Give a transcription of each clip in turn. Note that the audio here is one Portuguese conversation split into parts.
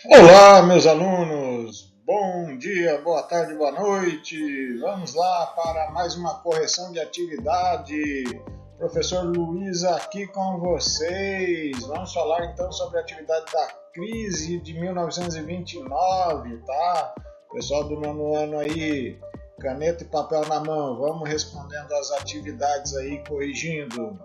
Olá, meus alunos! Bom dia, boa tarde, boa noite! Vamos lá para mais uma correção de atividade. Professor Luiz aqui com vocês. Vamos falar então sobre a atividade da crise de 1929, tá? Pessoal do nono ano aí, caneta e papel na mão, vamos respondendo as atividades aí, corrigindo.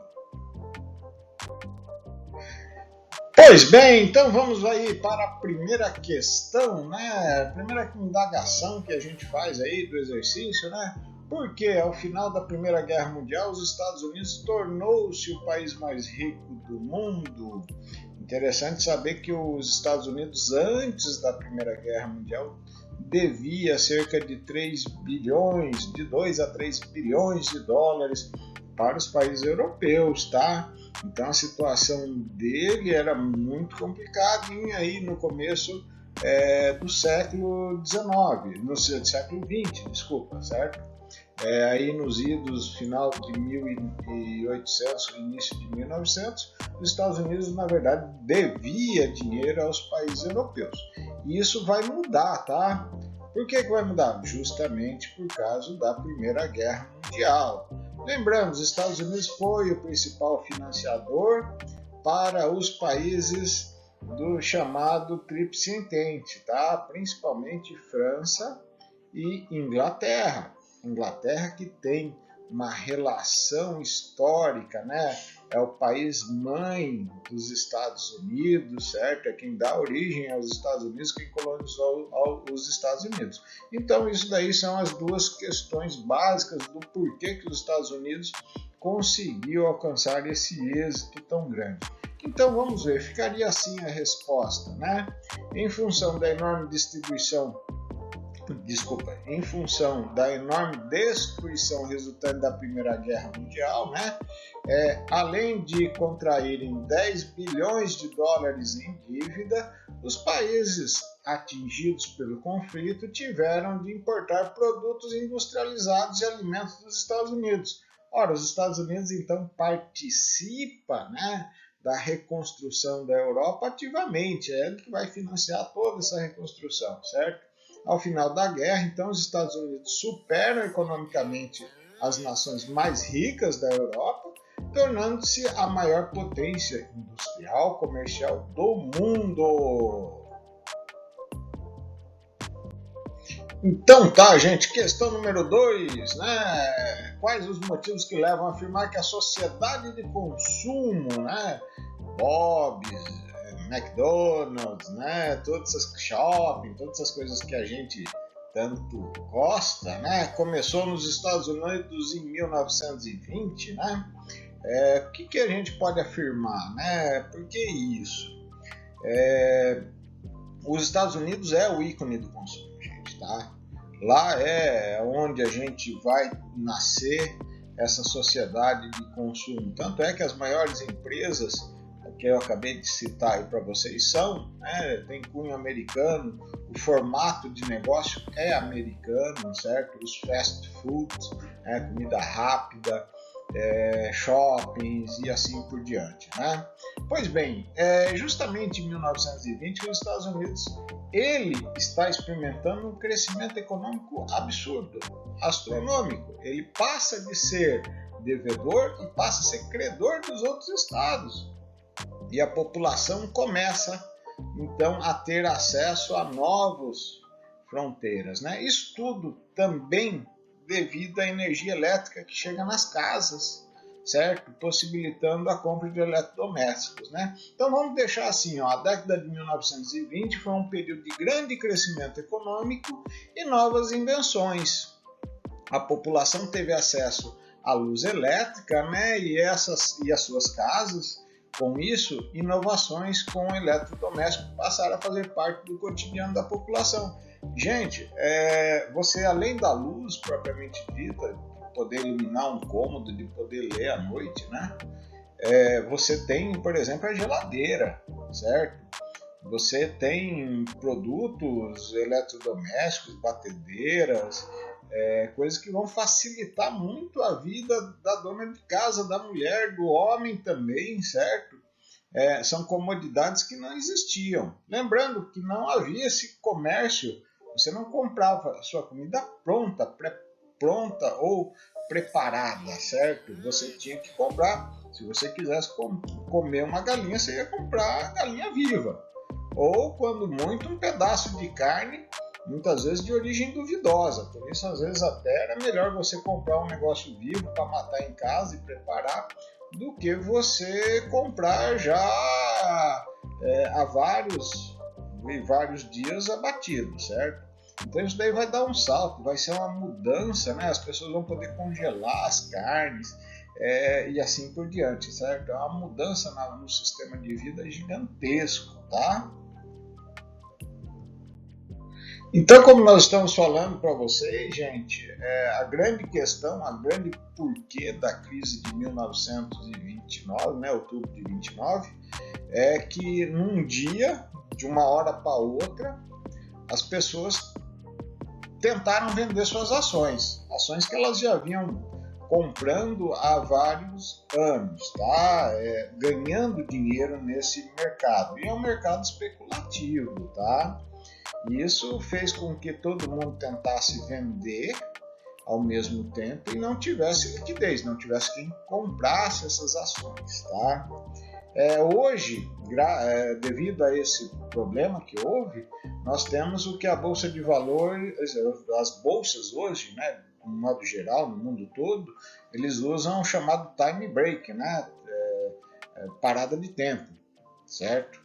Pois bem, então vamos aí para a primeira questão, né? A primeira indagação que a gente faz aí do exercício, né? Porque ao final da Primeira Guerra Mundial, os Estados Unidos tornou-se o país mais rico do mundo. Interessante saber que os Estados Unidos, antes da Primeira Guerra Mundial, devia cerca de 3 bilhões, de 2 a 3 bilhões de dólares para os países europeus, tá? Então a situação dele era muito complicadinha aí no começo do século XIX, no século XX, desculpa, certo? Aí nos idos final de 1800, início de 1900, os Estados Unidos, na verdade, devia dinheiro aos países europeus. E isso vai mudar, tá? Por que vai mudar? Justamente por causa da Primeira Guerra Mundial. Lembrando, os Estados Unidos foi o principal financiador para os países do chamado Tríplice Entente, tá? Principalmente França e Inglaterra. Inglaterra que tem uma relação histórica, né? É o país mãe dos Estados Unidos, certo? É quem dá origem aos Estados Unidos, quem colonizou os Estados Unidos. Então isso daí são as duas questões básicas do porquê que os Estados Unidos conseguiu alcançar esse êxito tão grande. Então vamos ver, ficaria assim a resposta, né? Em função da enorme em função da enorme destruição resultante da Primeira Guerra Mundial, né? Além de contraírem 10 bilhões de dólares em dívida, os países atingidos pelo conflito tiveram de importar produtos industrializados e alimentos dos Estados Unidos. Ora, os Estados Unidos então participa, né, da reconstrução da Europa ativamente, é ele que vai financiar toda essa reconstrução, certo? Ao final da guerra, então, os Estados Unidos superam economicamente as nações mais ricas da Europa, tornando-se a maior potência industrial comercial do mundo. Então tá, gente, questão número 2, né? Quais os motivos que levam a afirmar que a sociedade de consumo, né? Bob's, McDonald's, né? Todas essas shopping, todas essas coisas que a gente tanto gosta, né? Começou nos Estados Unidos em 1920, né? O que a gente pode afirmar, né? Por que isso? Os Estados Unidos é o ícone do consumo, gente, tá? Lá é onde a gente vai nascer essa sociedade de consumo. Tanto é que as maiores empresas que eu acabei de citar aí para vocês são, né, tem cunho americano, o formato de negócio é americano, certo? Os fast foods, comida rápida, shoppings e assim por diante, né? Pois bem, justamente em 1920 os Estados Unidos ele está experimentando um crescimento econômico absurdo, astronômico. Ele passa de ser devedor e passa a ser credor dos outros estados. E a população começa então a ter acesso a novas fronteiras, né? Isso tudo também devido à energia elétrica que chega nas casas, certo? Possibilitando a compra de eletrodomésticos, né? Então vamos deixar assim, ó, a década de 1920 foi um período de grande crescimento econômico e novas invenções. A população teve acesso à luz elétrica, né? E as suas casas. Com isso, inovações com eletrodomésticos passaram a fazer parte do cotidiano da população. Gente, você além da luz propriamente dita, de poder iluminar um cômodo, de poder ler à noite, né? Você tem, por exemplo, a geladeira, certo? Você tem produtos eletrodomésticos, batedeiras, coisas que vão facilitar muito a vida da dona de casa, da mulher, do homem também, certo? são comodidades que não existiam. Lembrando que não havia esse comércio, você não comprava a sua comida pronta, pré-pronta ou preparada, certo? Você tinha que comprar, se você quisesse comer uma galinha, você ia comprar a galinha viva. Ou, quando muito, um pedaço de carne, muitas vezes de origem duvidosa. Por isso, às vezes, até era melhor você comprar um negócio vivo para matar em casa e preparar, do que você comprar já há vários dias abatido, certo? Então isso daí vai dar um salto, vai ser uma mudança, né? As pessoas vão poder congelar as carnes e assim por diante, certo? É uma mudança no sistema de vida gigantesco, tá? Então, como nós estamos falando para vocês, gente, a grande questão, a grande porquê da crise de 1929, né, outubro de 29, é que num dia, de uma hora para outra, as pessoas tentaram vender suas ações que elas já vinham comprando há vários anos, tá? Ganhando dinheiro nesse mercado. E é um mercado especulativo, tá? Isso fez com que todo mundo tentasse vender ao mesmo tempo e não tivesse liquidez, não tivesse quem comprasse essas ações, tá? Hoje, devido a esse problema que houve, nós temos o que a Bolsa de Valores, as bolsas hoje, né, de um modo geral, no mundo todo, eles usam o chamado time break, né, parada de tempo, certo?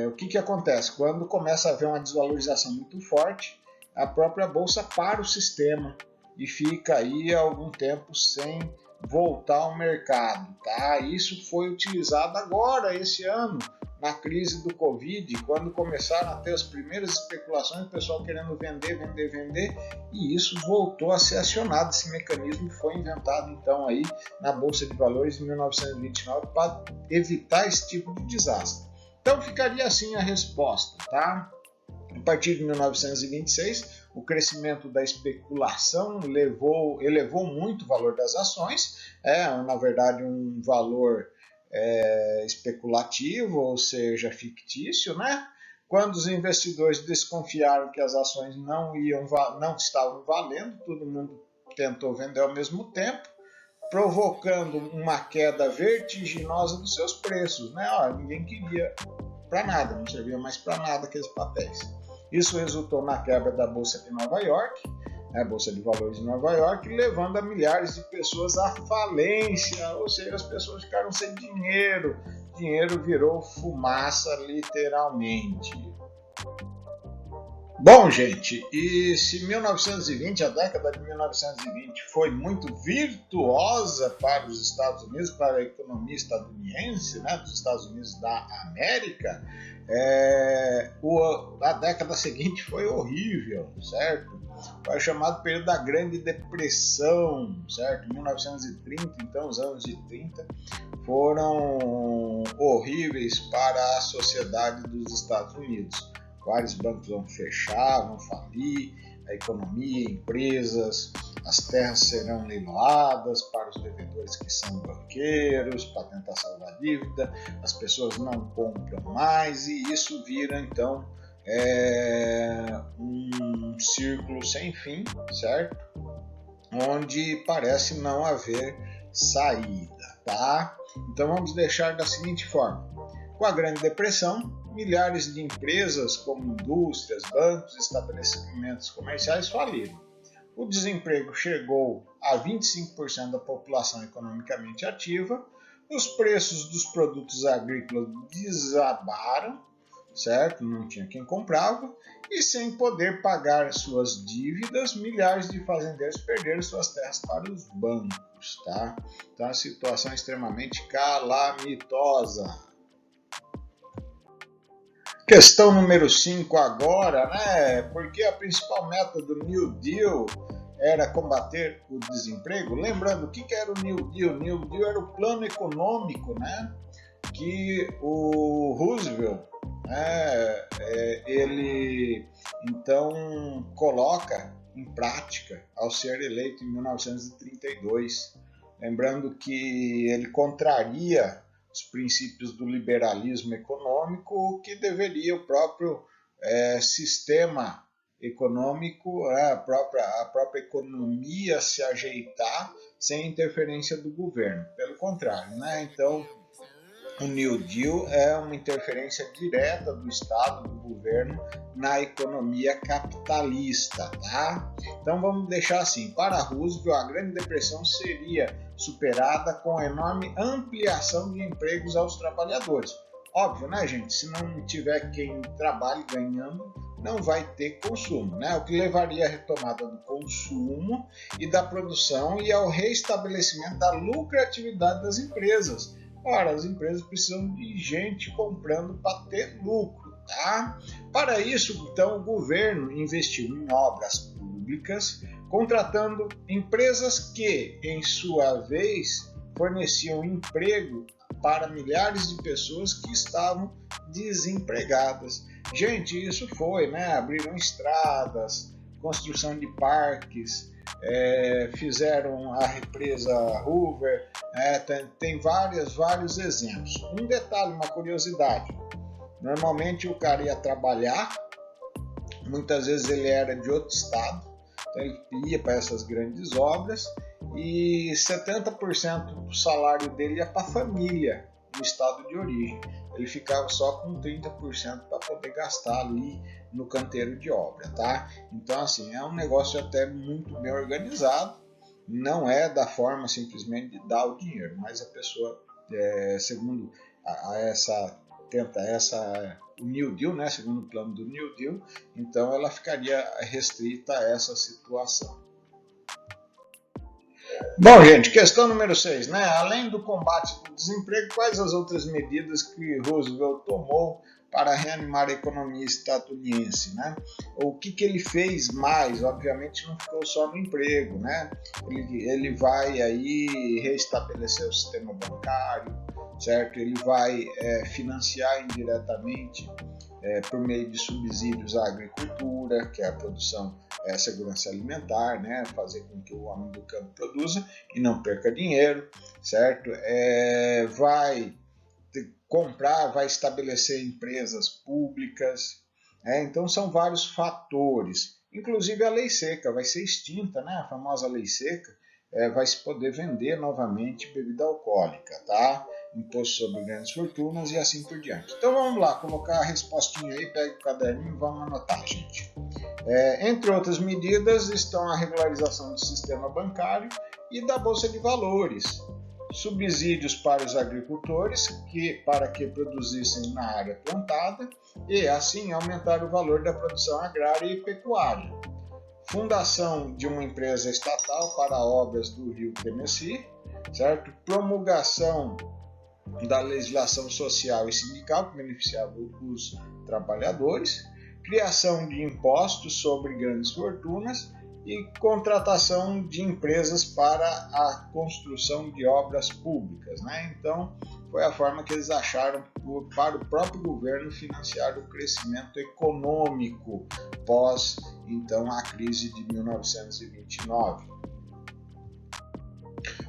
O que acontece? Quando começa a haver uma desvalorização muito forte, a própria bolsa para o sistema e fica aí algum tempo sem voltar ao mercado, tá? Isso foi utilizado agora, esse ano, na crise do Covid, quando começaram a ter as primeiras especulações, o pessoal querendo vender, e isso voltou a ser acionado. Esse mecanismo foi inventado, então, aí na Bolsa de Valores em 1929 para evitar esse tipo de desastre. Então, ficaria assim a resposta, tá? A partir de 1926, o crescimento da especulação elevou muito o valor das ações, na verdade um valor especulativo, ou seja, fictício, né? Quando os investidores desconfiaram que as ações não estavam valendo, todo mundo tentou vender ao mesmo tempo, provocando uma queda vertiginosa dos seus preços, né? Ninguém queria para nada, não servia mais para nada aqueles papéis. Isso resultou na quebra da Bolsa de Nova York, a Bolsa de Valores de Nova York, levando a milhares de pessoas à falência, ou seja, as pessoas ficaram sem dinheiro, dinheiro virou fumaça, literalmente. Bom, gente, e se 1920, a década de 1920 foi muito virtuosa para os Estados Unidos, para a economia estadunidense, né, dos Estados Unidos da América, a década seguinte foi horrível, certo? Foi o chamado período da Grande Depressão, certo? 1930, então os anos de 30 foram horríveis para a sociedade dos Estados Unidos. Vários bancos vão fechar, vão falir, a economia, empresas, as terras serão leiloadas para os devedores que são banqueiros, para tentar salvar a dívida, as pessoas não compram mais e isso vira então um círculo sem fim, certo? Onde parece não haver saída, tá? Então vamos deixar da seguinte forma: com a Grande Depressão, milhares de empresas como indústrias, bancos e estabelecimentos comerciais faliram. O desemprego chegou a 25% da população economicamente ativa, os preços dos produtos agrícolas desabaram, certo? Não tinha quem comprava, e sem poder pagar suas dívidas, milhares de fazendeiros perderam suas terras para os bancos, tá? Então, a situação é extremamente calamitosa. Questão número 5 agora, né? Porque a principal meta do New Deal era combater o desemprego. Lembrando, o que era o New Deal? O New Deal era o plano econômico, né? Que o Roosevelt, ele então coloca em prática ao ser eleito em 1932. Lembrando que ele contraria os princípios do liberalismo econômico, que deveria o próprio sistema econômico, a própria economia se ajeitar sem interferência do governo. Pelo contrário, né? Então, o New Deal é uma interferência direta do Estado, do governo, na economia capitalista, tá? Então vamos deixar assim, para Roosevelt a Grande Depressão seria superada com a enorme ampliação de empregos aos trabalhadores. Óbvio, né, gente? Se não tiver quem trabalhe ganhando, não vai ter consumo, né? O que levaria à retomada do consumo e da produção e ao reestabelecimento da lucratividade das empresas. Ora, as empresas precisam de gente comprando para ter lucro, tá? Para isso, então, o governo investiu em obras públicas, contratando empresas que, em sua vez, forneciam emprego para milhares de pessoas que estavam desempregadas. Gente, isso foi, né? Abriram estradas, construção de parques, fizeram a represa Hoover, tem vários exemplos. Um detalhe, uma curiosidade, normalmente o cara ia trabalhar, muitas vezes ele era de outro estado, então ele ia para essas grandes obras e 70% do salário dele ia para a família no estado de origem. Ele ficava só com 30% para poder gastar ali no canteiro de obra, tá? Então, assim, é um negócio até muito bem organizado, não é da forma simplesmente de dar o dinheiro, mas a pessoa, segundo o New Deal, né, segundo o plano do New Deal, então ela ficaria restrita a essa situação. Bom, gente, questão número 6, né? Além do combate ao desemprego, quais as outras medidas que Roosevelt tomou para reanimar a economia estadunidense, né? O que ele fez mais? Obviamente não ficou só no emprego, né? Ele vai aí restabelecer o sistema bancário, certo? Ele vai financiar indiretamente por meio de subsídios à agricultura, que é a produção, a segurança alimentar, né? Fazer com que o homem do campo produza e não perca dinheiro, certo? Vai comprar, vai estabelecer empresas públicas, então são vários fatores, inclusive a lei seca vai ser extinta, né? A famosa lei seca, vai se poder vender novamente bebida alcoólica, tá? Imposto sobre grandes fortunas e assim por diante. Então vamos lá, colocar a respostinha aí, pega o caderninho e vamos anotar, gente. Entre outras medidas estão a regularização do sistema bancário e da Bolsa de Valores, subsídios para os agricultores para que produzissem na área plantada e assim aumentar o valor da produção agrária e pecuária. Fundação de uma empresa estatal para obras do Rio Tennessee, certo? Promulgação da legislação social e sindical que beneficiava os trabalhadores, criação de impostos sobre grandes fortunas e contratação de empresas para a construção de obras públicas, né? Então, foi a forma que eles acharam para o próprio governo financiar o crescimento econômico pós, então, a crise de 1929.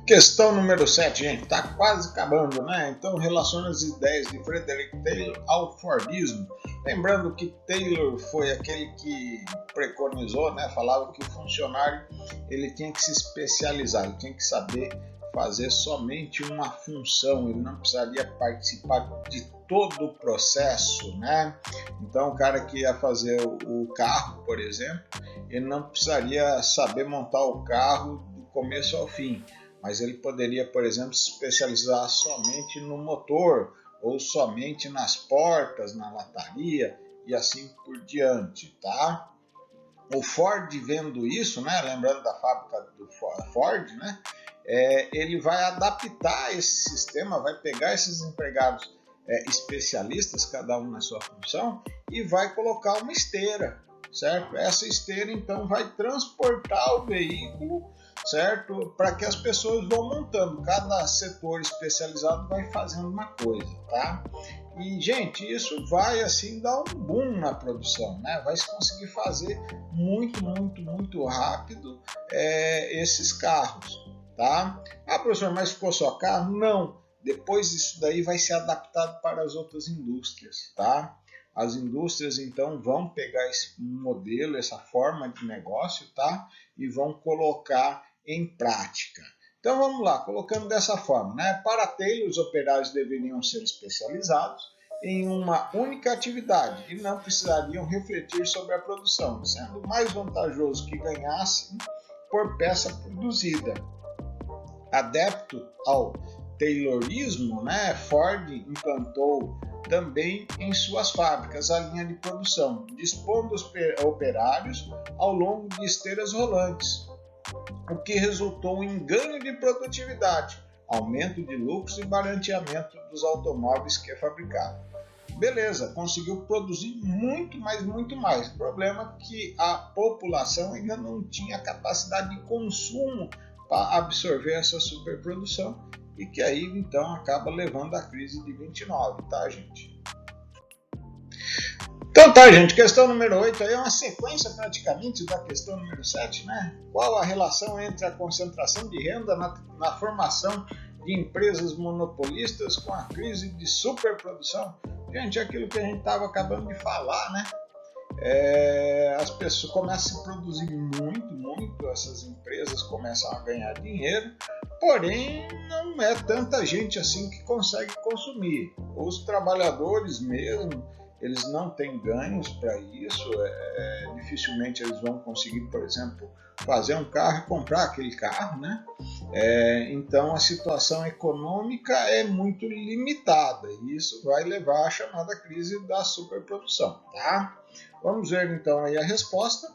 Questão número 7, gente, está quase acabando, né? Então, relaciona as ideias de Frederick Taylor ao Fordismo. Lembrando que Taylor foi aquele que preconizou, né? Falava que o funcionário ele tinha que se especializar, ele tinha que saber fazer somente uma função, ele não precisaria participar de todo o processo, né? Então, o cara que ia fazer o carro, por exemplo, ele não precisaria saber montar o carro do começo ao fim, mas ele poderia, por exemplo, se especializar somente no motor ou somente nas portas, na lataria e assim por diante, tá? O Ford vendo isso, né, lembrando da fábrica do Ford, né, ele vai adaptar esse sistema, vai pegar esses empregados especialistas, cada um na sua função, e vai colocar uma esteira, certo? Essa esteira, então, vai transportar o veículo, certo? Para que as pessoas vão montando, cada setor especializado vai fazendo uma coisa, tá? E, gente, isso vai, assim, dar um boom na produção, né? Vai se conseguir fazer muito rápido esses carros, tá? Ah, professor, mas ficou só carro? Não. depois isso daí vai ser adaptado para as outras indústrias, tá? As indústrias então vão pegar esse modelo, essa forma de negócio, tá? E vão colocar em prática. Então vamos lá, colocando dessa forma, né? Para Taylor, os operários deveriam ser especializados em uma única atividade e não precisariam refletir sobre a produção, sendo mais vantajoso que ganhassem por peça produzida. Adepto ao Taylorismo, né, Ford implantou também em suas fábricas a linha de produção, dispondo os operários ao longo de esteiras rolantes, o que resultou em ganho de produtividade, aumento de lucros e barateamento dos automóveis que fabricavam. Beleza, conseguiu produzir muito mais. O problema é que a população ainda não tinha capacidade de consumo para absorver essa superprodução e que aí então acaba levando à crise de 29, tá, gente? Então tá, gente, questão número 8 aí é uma sequência praticamente da questão número 7, né? Qual a relação entre a concentração de renda na formação de empresas monopolistas com a crise de superprodução? Gente, é aquilo que a gente estava acabando de falar, né? As pessoas começam a produzir muito, essas empresas começam a ganhar dinheiro, porém não é tanta gente assim que consegue consumir. Os trabalhadores mesmo, eles não têm ganhos para isso, dificilmente eles vão conseguir, por exemplo, fazer um carro e comprar aquele carro, né? Então a situação econômica é muito limitada e isso vai levar à chamada crise da superprodução, tá? Vamos ver então aí a resposta.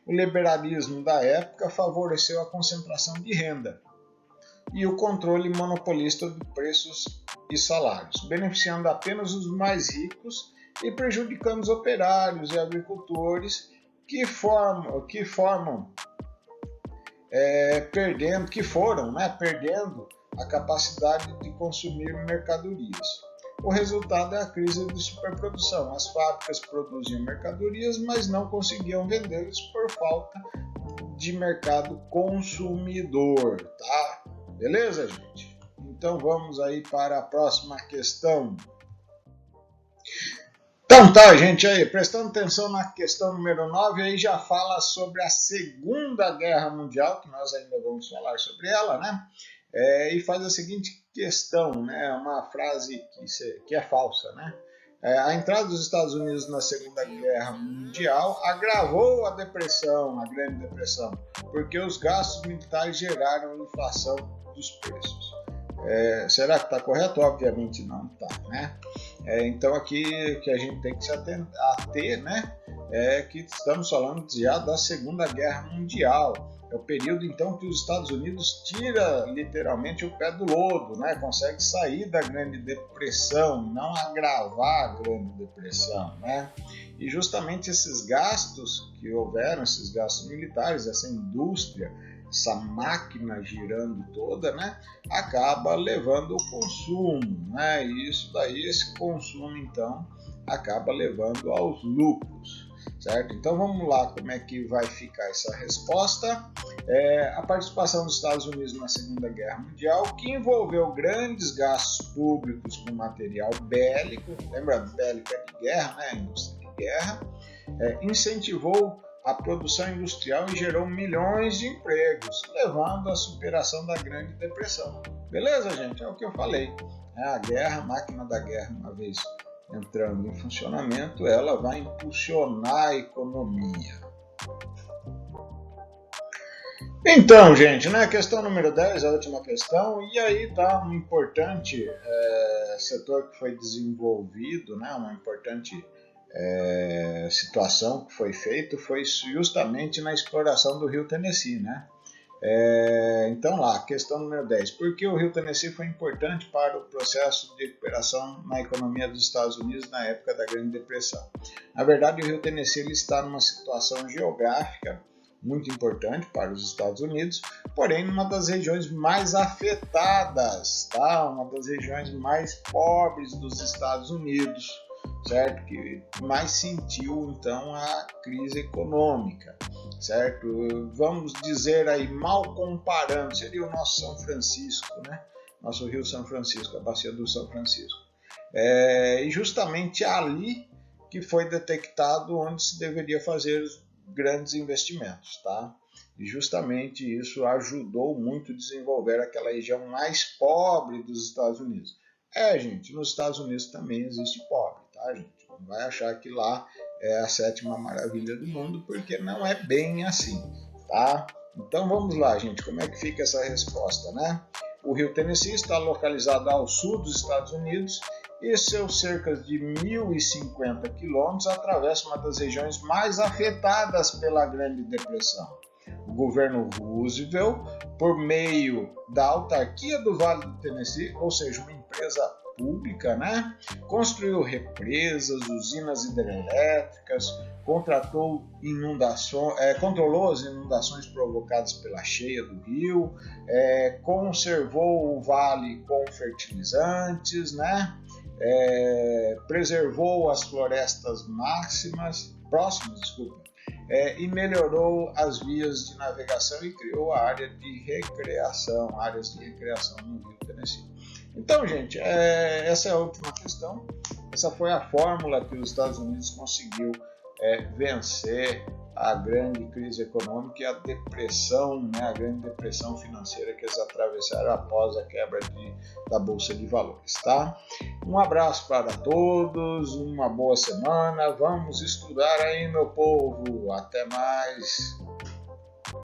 O liberalismo da época favoreceu a concentração de renda e o controle monopolista de preços e salários, beneficiando apenas os mais ricos e prejudicando os operários e agricultores que foram perdendo a capacidade de consumir mercadorias. O resultado é a crise de superprodução. As fábricas produziam mercadorias, mas não conseguiam vendê-las por falta de mercado consumidor, tá? Beleza, gente? Então vamos aí para a próxima questão. Então tá, gente, aí, prestando atenção na questão número 9, aí já fala sobre a Segunda Guerra Mundial, que nós ainda vamos falar sobre ela, né? E faz a seguinte questão, né? Uma frase que é falsa, né? A entrada dos Estados Unidos na Segunda Guerra Mundial agravou a depressão, a Grande Depressão, porque os gastos militares geraram inflação dos preços. Será que está correto? Obviamente não está, né? Então aqui que a gente tem que se ater, né? É que estamos falando já da Segunda Guerra Mundial. É o período então que os Estados Unidos tira literalmente o pé do lodo, né? Consegue sair da Grande Depressão, não agravar a Grande Depressão, né? E justamente esses gastos que houveram, esses gastos militares, essa indústria, essa máquina girando toda, né, acaba levando o consumo, né, e isso daí, esse consumo então acaba levando aos lucros, certo? Então vamos lá, como é que vai ficar essa resposta? A participação dos Estados Unidos na Segunda Guerra Mundial, que envolveu grandes gastos públicos com material bélico, lembrando, bélico é de guerra, né, indústria de guerra, incentivou a produção industrial e gerou milhões de empregos, levando à superação da Grande Depressão. Beleza, gente? É o que eu falei. A guerra, a máquina da guerra, uma vez entrando em funcionamento, ela vai impulsionar a economia. Então, gente, né, questão número 10, a última questão, e aí tá um importante setor que foi desenvolvido, né, uma importante situação que foi feita foi justamente na exploração do rio Tennessee, né? Então lá, questão número 10. Por que o rio Tennessee foi importante para o processo de recuperação na economia dos Estados Unidos na época da Grande Depressão? Na verdade, o rio Tennessee ele está numa situação geográfica muito importante para os Estados Unidos, porém numa das regiões mais afetadas, tá? Uma das regiões mais pobres dos Estados Unidos, certo? Que mais sentiu então a crise econômica, certo? Vamos dizer aí, mal comparando, seria o nosso São Francisco, né? nosso rio São Francisco, a bacia do São Francisco. E justamente ali que foi detectado onde se deveria fazer os grandes investimentos, tá? E justamente isso ajudou muito a desenvolver aquela região mais pobre dos Estados Unidos. Gente, nos Estados Unidos também existe pobre, tá, gente? Não vai achar que lá é a sétima maravilha do mundo, porque não é bem assim, tá? Então vamos lá, gente, como é que fica essa resposta, né? O rio Tennessee está localizado ao sul dos Estados Unidos e seus cerca de 1.050 quilômetros atravessa uma das regiões mais afetadas pela Grande Depressão. O governo Roosevelt, por meio da autarquia do Vale do Tennessee, ou seja, uma empresa pública, né, construiu represas, usinas hidrelétricas, controlou as inundações provocadas pela cheia do rio, conservou o vale com fertilizantes, né, preservou as florestas próximas, e melhorou as vias de navegação e criou áreas de recreação no rio Tennessee. Então, gente, essa é a última questão. Essa foi a fórmula que os Estados Unidos conseguiu vencer a grande crise econômica e a depressão, né, a grande depressão financeira que eles atravessaram após a quebra da Bolsa de Valores, tá? Um abraço para todos, uma boa semana, vamos estudar aí, meu povo, até mais!